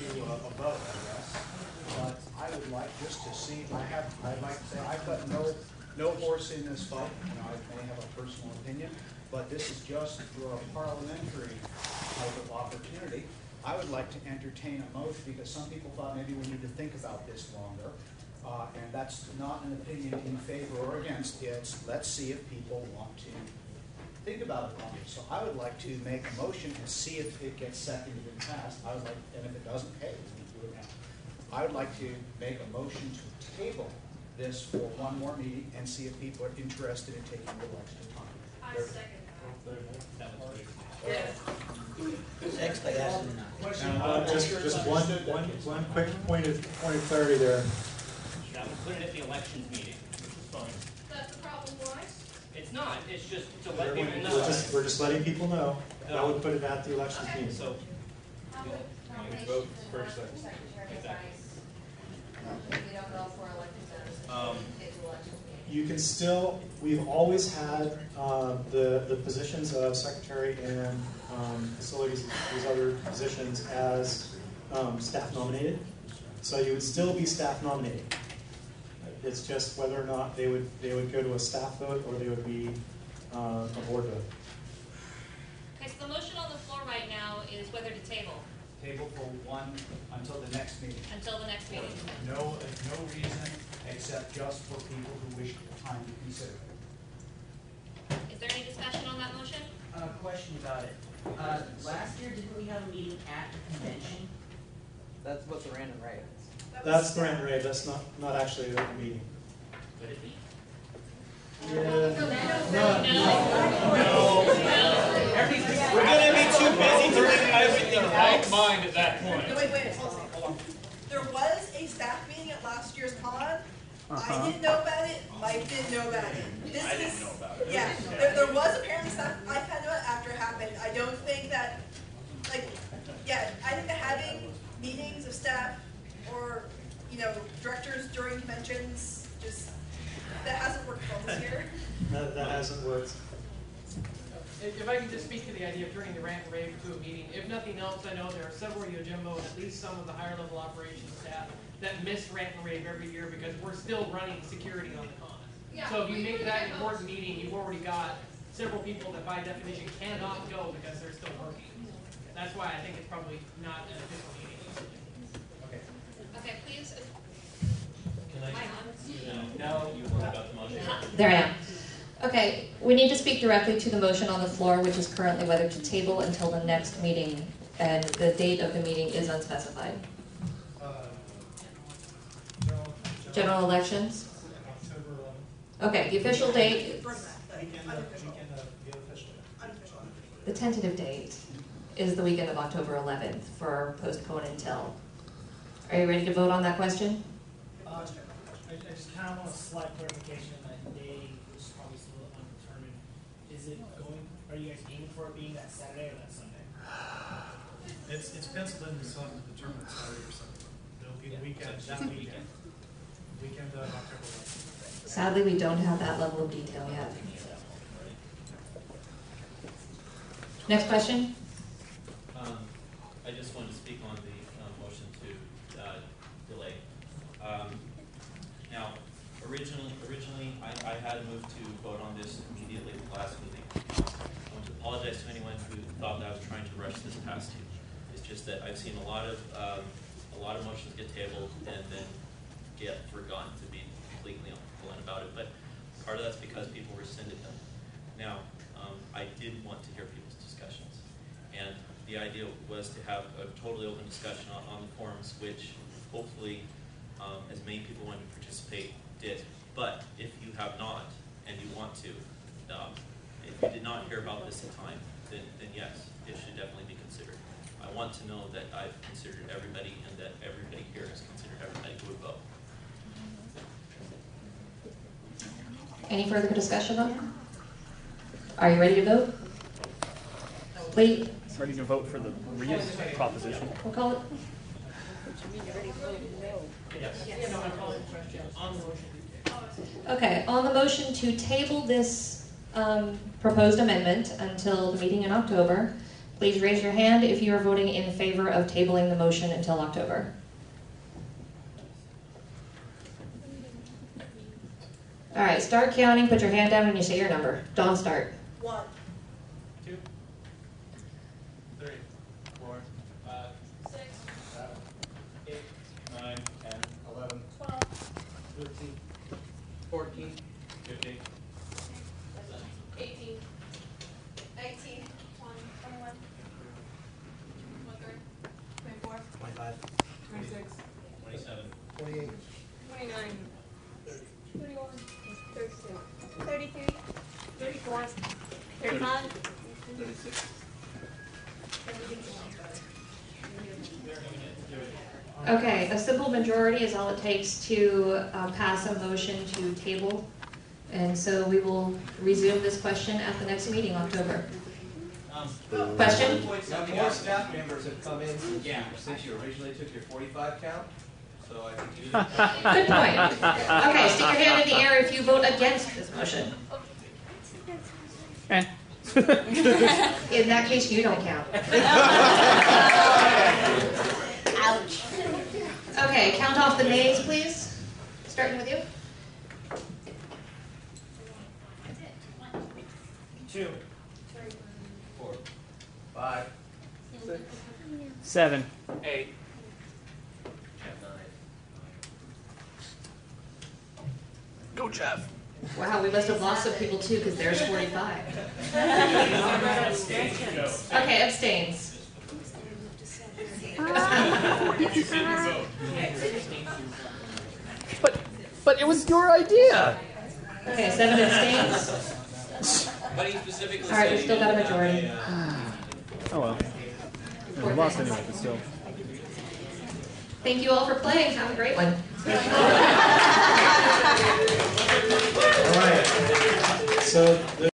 to a vote, I guess. But I would like just to see, I'd like to say, I've got no horse in this fight. You know, I may have a personal opinion, but this is just for a parliamentary type of opportunity. I would like to entertain a motion because some people thought maybe we need to think about this longer. And that's not an opinion in favor or against. It's let's see if people want to think about it longer. So I would like to make a motion and see if it gets seconded and passed. I would like, and if it doesn't, hey, we can do it now. I would like to make a motion to table this for one more meeting and see if people are interested in taking the extra time. I second that. Just one quick point of clarity there. That would put it at the elections meeting, which is fine. That's the problem, why? It's not. It's just to let people know. We're just letting people know. That would put it at the elections meeting. So Vote first, second. Exactly. We don't go for elected You can still, we've always had the positions of secretary and facilities, these other positions as staff nominated. So you would still be staff nominated. It's just whether or not they would go to a staff vote or they would be a board vote. Okay, so the motion on the floor right now is whether to table. Table for one until the next meeting. Until the next meeting. No reason except just for people who wish time to consider it. Is there any discussion on that motion? Question about it. Last year, didn't we have a meeting at the convention? That's what the random rate is. That's the random rate. That's not actually a meeting. Could it be? Yeah. No. We're going to be too busy doing everything in the right mind at that point. Wait, hold on. There was a staff meeting at last year's con. I didn't know about it. Mike didn't know about it. I didn't know about it. Yeah, there was apparently stuff I found out after it happened. I don't think that, I think that having meetings of staff or, directors during conventions, that hasn't worked well this year. That hasn't worked. If I can just speak to the idea of turning the rant and rave to a meeting, if nothing else, I know there are several Yojimbo and at least some of the higher level operations staff that miss rant and rave every year because we're still running security on the con. Yeah, so if you make that an important meeting, you've already got several people that by definition cannot go because they're still working. That's why I think it's probably not an official meeting. Okay, please. Can I? No, you want about the motion? There I am. Okay, we need to speak directly to the motion on the floor, which is currently whether to table until the next meeting, and the date of the meeting is unspecified. General elections? October 11th. Okay, the official date, Weekend of the official. the tentative date is the weekend of October 11th for postpone until. Are you ready to vote on that question? I just kind of want a slight clarification on that day, which is probably still undetermined. Are you guys aiming for it being that Saturday or that Sunday? It's penciled in to some determined Saturday or Sunday. It'll be the weekend, that weekend. Weekend of October 11th. Sadly, we don't have that level of detail yet. Next question? I just wanted to speak on the motion to delay. Now, originally, I had moved to vote on this immediately at the last meeting. I want to apologize to anyone who thought that I was trying to rush this past you. It's just that I've seen a lot of motions get tabled and then get forgotten, to be completely blunt about it. But part of that's because people rescinded them. Now, I did want to hear people's discussions, and the idea was to have a totally open discussion on the forums, which hopefully as many people wanting to participate did. But if you have not and you want to, if you did not hear about this in time, then yes, it should definitely be considered. I want to know that I've considered everybody and that everybody here has considered everybody who would vote. Any further discussion on it? Are you ready to vote? Please. Ready to vote for the proposition. We'll call it. Yes. Okay, on the motion to table this proposed amendment until the meeting in October, Please raise your hand if you are voting in favor of tabling the motion until October. All right, start counting. Put your hand down when you say your number. Dawn, start. 1, 2, 3, 4, 5, 6, 7, 8, 9, 10, 11, 12, 13, 14, 15, 18, 19, 20, 21, 23, 24, 25. 26, 27. 28. 29, 31, 32, 33, 34, 35, 36. 37. Okay, a simple majority is all it takes to pass a motion to table. And so we will resume this question at the next meeting, October. Question? More staff members have come in since you originally took your 45 count, so I think you. Good point. Okay, stick your hand in the air if you vote against this motion. In that case, you don't count. Ouch. Okay, count off the nays, please. Starting with you. 2, 4, 5, 6, 7. 8, 9. Go, Jeff. Wow, we must have lost some people too, because there's 45. Okay, abstains. But it was your idea. Okay, 7 abstains. But he specifically All right, we said he still got a didn't have majority. Oh well. Yeah, we lost anyway, but still. Thank you all for playing. Have a great one. All right. So the